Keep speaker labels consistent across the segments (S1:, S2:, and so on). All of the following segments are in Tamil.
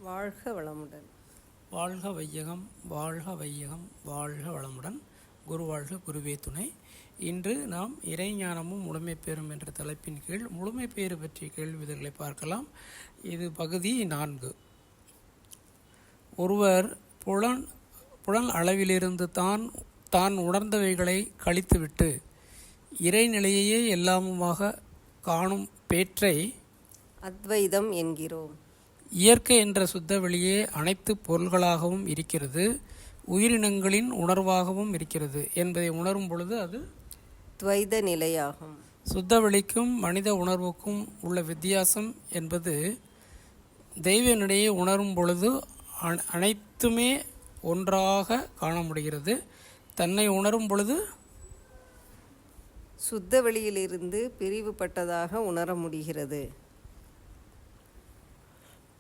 S1: வாழ்க வளமுடன்.
S2: வாழ்க வையகம் வாழ்க வையகம் வாழ்க வளமுடன். குரு வாழ்க குருவே துணை. இன்று நாம் இறைஞானமும் முழுமை பெறும் என்ற தலைப்பின் கீழ் முழுமை பேறு பற்றிய கேள்விகளை பார்க்கலாம். இது பகுதி 4. ஒருவர் புலன் அளவிலிருந்து தான் உணர்ந்தவைகளை கழித்துவிட்டு இறைநிலையே எல்லாமுமாக காணும் பேற்றை
S1: அத்வைதம் என்கிறோம்.
S2: இயற்கை என்ற சுத்த வெளியே அனைத்து பொருள்களாகவும் இருக்கிறது, உயிரினங்களின் உணர்வாகவும் இருக்கிறது என்பதை உணரும் பொழுது அது
S1: துவைத நிலையாகும்.
S2: சுத்த வெளிக்கும் மனித உணர்வுக்கும் உள்ள வித்தியாசம் என்பது தெய்வனிடையே உணரும் பொழுது அனைத்துமே ஒன்றாக காண முடிகிறது. தன்னை உணரும் பொழுது
S1: சுத்த வெளியிலிருந்து பிரிவுபட்டதாக உணர முடிகிறது.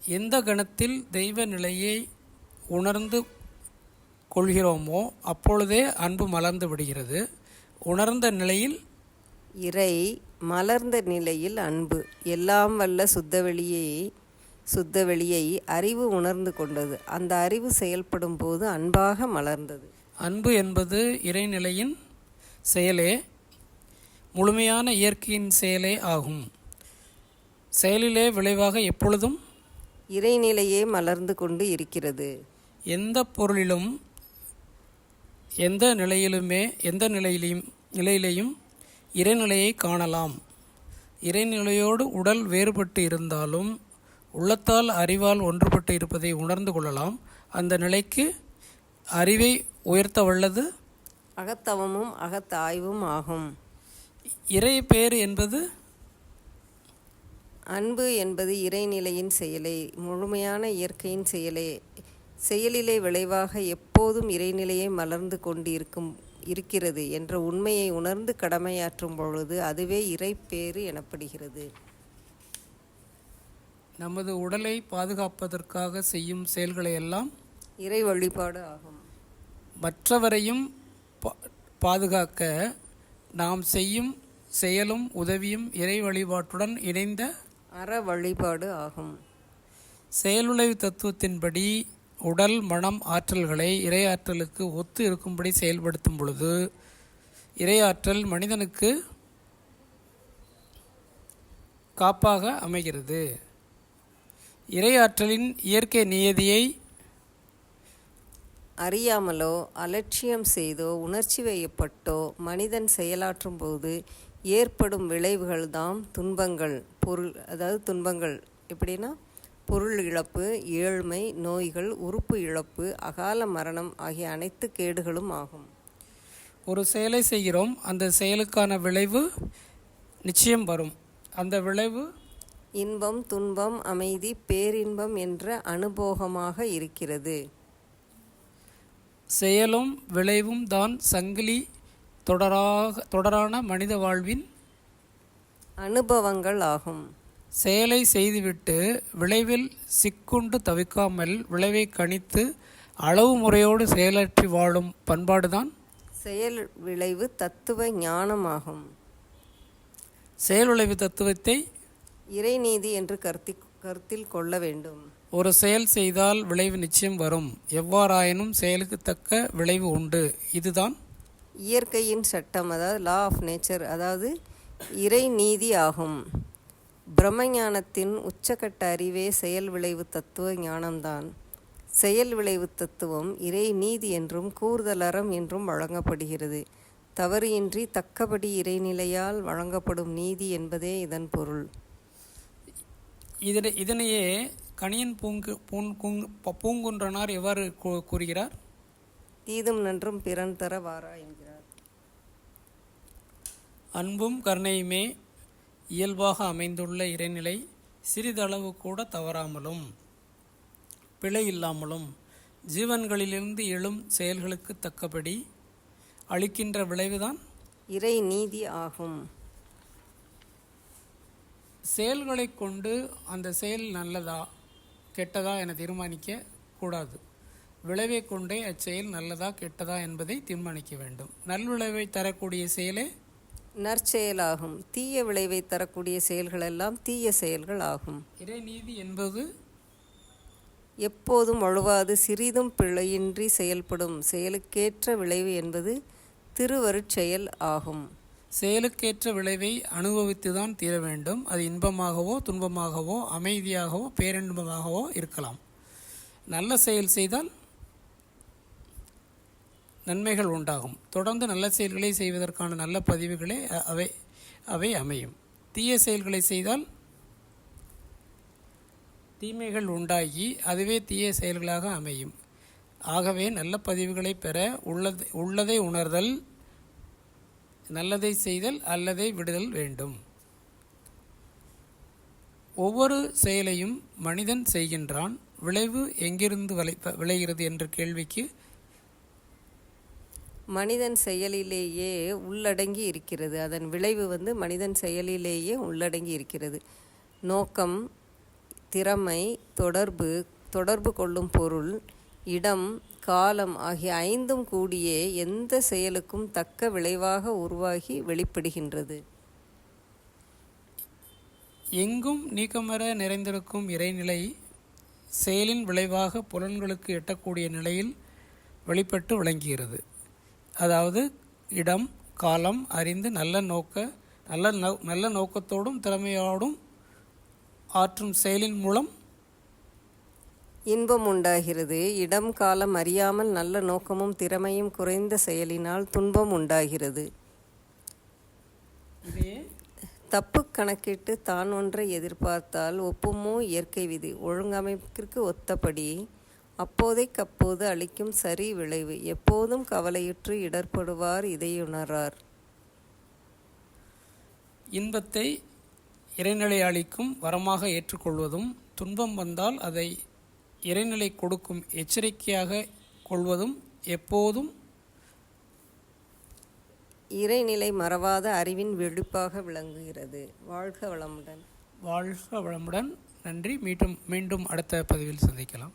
S2: எந்த கணத்தில் தெய்வ நிலையை உணர்ந்து கொள்கிறோமோ அப்பொழுதே அன்பு மலர்ந்து விடுகிறது. உணர்ந்த நிலையில்
S1: இறை, மலர்ந்த நிலையில் அன்பு. எல்லாம் வல்ல சுத்த வெளியை அறிவு உணர்ந்து கொண்டது. அந்த அறிவு செயல்படும் போது அன்பாக மலர்ந்தது.
S2: அன்பு என்பது இறைநிலையின் செயலே, முழுமையான இயற்கையின் செயலே ஆகும். செயலிலே விளைவாக எப்பொழுதும்
S1: இறைநிலையே மலர்ந்து கொண்டு இருக்கிறது.
S2: எந்த பொருளிலும் எந்த நிலையிலையும் இறைநிலையை காணலாம். இறைநிலையோடு உடல் வேறுபட்டு இருந்தாலும் உள்ளத்தால் அறிவால் ஒன்றுபட்டு இருப்பதை உணர்ந்து கொள்ளலாம். அந்த நிலைக்கு அறிவை உயர்த்த வல்லது
S1: அகத்தவமும் அகத்தாய்வும் ஆகும்.
S2: இறை பேறு என்பது
S1: அன்பு என்பது இறைநிலையின் செயலே, முழுமையான இயற்கையின் செயலிலே விளைவாக எப்போதும் இறைநிலையை மலர்ந்து கொண்டு இருக்கிறது என்ற உண்மையை உணர்ந்து கடமையாற்றும் பொழுது அதுவே இறைப்பேறு எனப்படுகிறது.
S2: நமது உடலை பாதுகாப்பதற்காக செய்யும் செயல்களை எல்லாம்
S1: இறை வழிபாடு ஆகும்.
S2: மற்றவரையும் பாதுகாக்க நாம் செய்யும் செயலும் உதவியும் இறை வழிபாட்டுடன் இணைந்த
S1: அற வழிபாடு ஆகும்.
S2: செயலுளவி தத்துவத்தின்படி உடல் மனம் ஆற்றல்களை இறை ஆற்றலுக்கு ஒத்து இருக்கும்படி செயல்படுத்தும் பொழுது இறை ஆற்றல் மனிதனுக்கு காப்பாக அமைகிறது. இறை ஆற்றலின் இயற்கை நியதியை
S1: அறியாமலோ அலட்சியம் செய்தோ உணர்ச்சி வயப்பட்டோ மனிதன் செயலாற்றும் போது ஏற்படும் விளைவுகள் தாம் துன்பங்கள். துன்பங்கள் எப்படின்னா பொருள் இழப்பு, ஏழ்மை, நோய்கள், உறுப்பு இழப்பு, அகால மரணம் ஆகிய அனைத்து கேடுகளும் ஆகும்.
S2: ஒரு செயலை செய்கிறோம், அந்த செயலுக்கான விளைவு நிச்சயம் வரும். அந்த விளைவு
S1: இன்பம், துன்பம், அமைதி, பேரின்பம் என்ற அனுபோகமாக இருக்கிறது.
S2: செயலும் விளைவும் தான் சங்கிலி தொடரான மனித வாழ்வின்
S1: அனுபவங்கள் ஆகும்.
S2: செயலை செய்துவிட்டு விளைவில் சிக்குண்டு தவிக்காமல் விளைவை கணித்து அளவு முறையோடு செயலாற்றி வாழும் பண்பாடுதான்
S1: செயல் விளைவு தத்துவ ஞானமாகும்.
S2: செயல் விளைவு தத்துவத்தை
S1: இறைநீதி என்று கருத்தில் கொள்ள வேண்டும்.
S2: ஒரு செயல் செய்தால் விளைவு நிச்சயம் வரும். எவ்வாறாயினும் செயலுக்கு தக்க விளைவு உண்டு. இதுதான்
S1: இயற்கையின் சட்டம், அதாவது லா ஆஃப் நேச்சர், அதாவது இறை நீதி ஆகும். பிரம்மஞானத்தின் உச்சக்கட்ட அறிவே செயல் விளைவு தத்துவ ஞானம்தான். செயல் விளைவு தத்துவம் இறை நீதி என்றும் கூறுதலறம் என்றும் வழங்கப்படுகிறது. தவறு இன்றி தக்கபடி இறைநிலையால் வழங்கப்படும் நீதி என்பதே இதன் பொருள்.
S2: இதனையே கணியன் பூங்குன்றனார் எவ்வாறு கூறுகிறார்?
S1: தீதும் நன்றும் பிறன் தர வாரா என்கிறார்.
S2: அன்பும் கருணையுமே இயல்பாக அமைந்துள்ள இறைநிலை சிறிதளவு கூட தவறாமலும் பிழை இல்லாமலும் ஜீவன்களிலிருந்து எழும் செயல்களுக்கு தக்கபடி அளிக்கின்ற விளைவுதான்
S1: இறை நீதி ஆகும்.
S2: செயல்களை கொண்டு அந்த செயல் நல்லதா கெட்டதா என தீர்மானிக்க கூடாது. விளைவை கொண்டே அச்செயல் நல்லதா கெட்டதா என்பதை தீர்மானிக்க வேண்டும். நல்விளைவை தரக்கூடிய செயலே
S1: நற்செயலாகும். தீய விளைவை தரக்கூடிய செயல்களெல்லாம் தீய செயல்கள் ஆகும்.
S2: இறைநீதி என்பது
S1: எப்போதும் வழுவாது சிறிதும் பிழையின்றி செயல்படும் செயலுக்கேற்ற விளைவு என்பது திருவருட்செயல் ஆகும்.
S2: செயலுக்கேற்ற விளைவை அனுபவித்துதான் தீர வேண்டும். அது இன்பமாகவோ துன்பமாகவோ அமைதியாகவோ பேரின்பமாகவோ இருக்கலாம். நல்ல செயல் செய்தால் நன்மைகள் உண்டாகும். தொடர்ந்து நல்ல செயல்களை செய்வதற்கான நல்ல பதிவுகளே அவை அமையும். தீய செயல்களை செய்தால் தீமைகள் உண்டாகி அதுவே தீய செயல்களாக அமையும். ஆகவே நல்ல பதிவுகளை பெற உள்ளதை உணர்தல், நல்லதை செய்தல், அல்லதை விடுதல் வேண்டும். ஒவ்வொரு செயலையும் மனிதன் செய்கின்றான். விளைவு எங்கிருந்து விளைகிறது என்ற கேள்விக்கு
S1: மனிதன் செயலிலேயே உள்ளடங்கி இருக்கிறது. அதன் விளைவு மனிதன் செயலிலேயே உள்ளடங்கி இருக்கிறது. நோக்கம், திறமை, தொடர்பு கொள்ளும் பொருள், இடம், காலம் ஆகிய 5ம் கூடியே எந்த செயலுக்கும் தக்க விளைவாக உருவாகி வெளிப்படுகின்றது.
S2: எங்கும் நீக்கமற நிறைந்திருக்கும் இறைநிலை செயலின் விளைவாக புலன்களுக்கு எட்டக்கூடிய நிலையில் வெளிப்பட்டு விளங்குகிறது. அதாவது இடம் காலம் அறிந்து நல்ல நோக்கத்தோடும் திறமையோடும் ஆற்றும் செயலின் மூலம்
S1: இன்பம் உண்டாகிறது. இடம் காலம் அறியாமல் நல்ல நோக்கமும் திறமையும் குறைந்த செயலினால் துன்பம் உண்டாகிறது. தப்பு கணக்கிட்டு தான் ஒன்றை எதிர்பார்த்தால் ஒப்புமோ இயற்கை விதி ஒழுங்கமைப்பிற்கு ஒத்தபடி அப்போதைக்கப்போது அளிக்கும் சரி விளைவு. எப்போதும் கவலையுற்று இடர்படுவார் இதையுணரார்.
S2: இன்பத்தை இறைநிலை அளிக்கும் வரமாக ஏற்றுக்கொள்வதும், துன்பம் வந்தால் அதை இறைநிலை கொடுக்கும் எச்சரிக்கையாக கொள்வதும் எப்போதும்
S1: இறைநிலை மறவாத அறிவின் வெளிப்பாக விளங்குகிறது. வாழ்க வளமுடன்.
S2: வாழ்க வளமுடன். நன்றி. மீண்டும் அடுத்த பதிவில் சந்திக்கலாம்.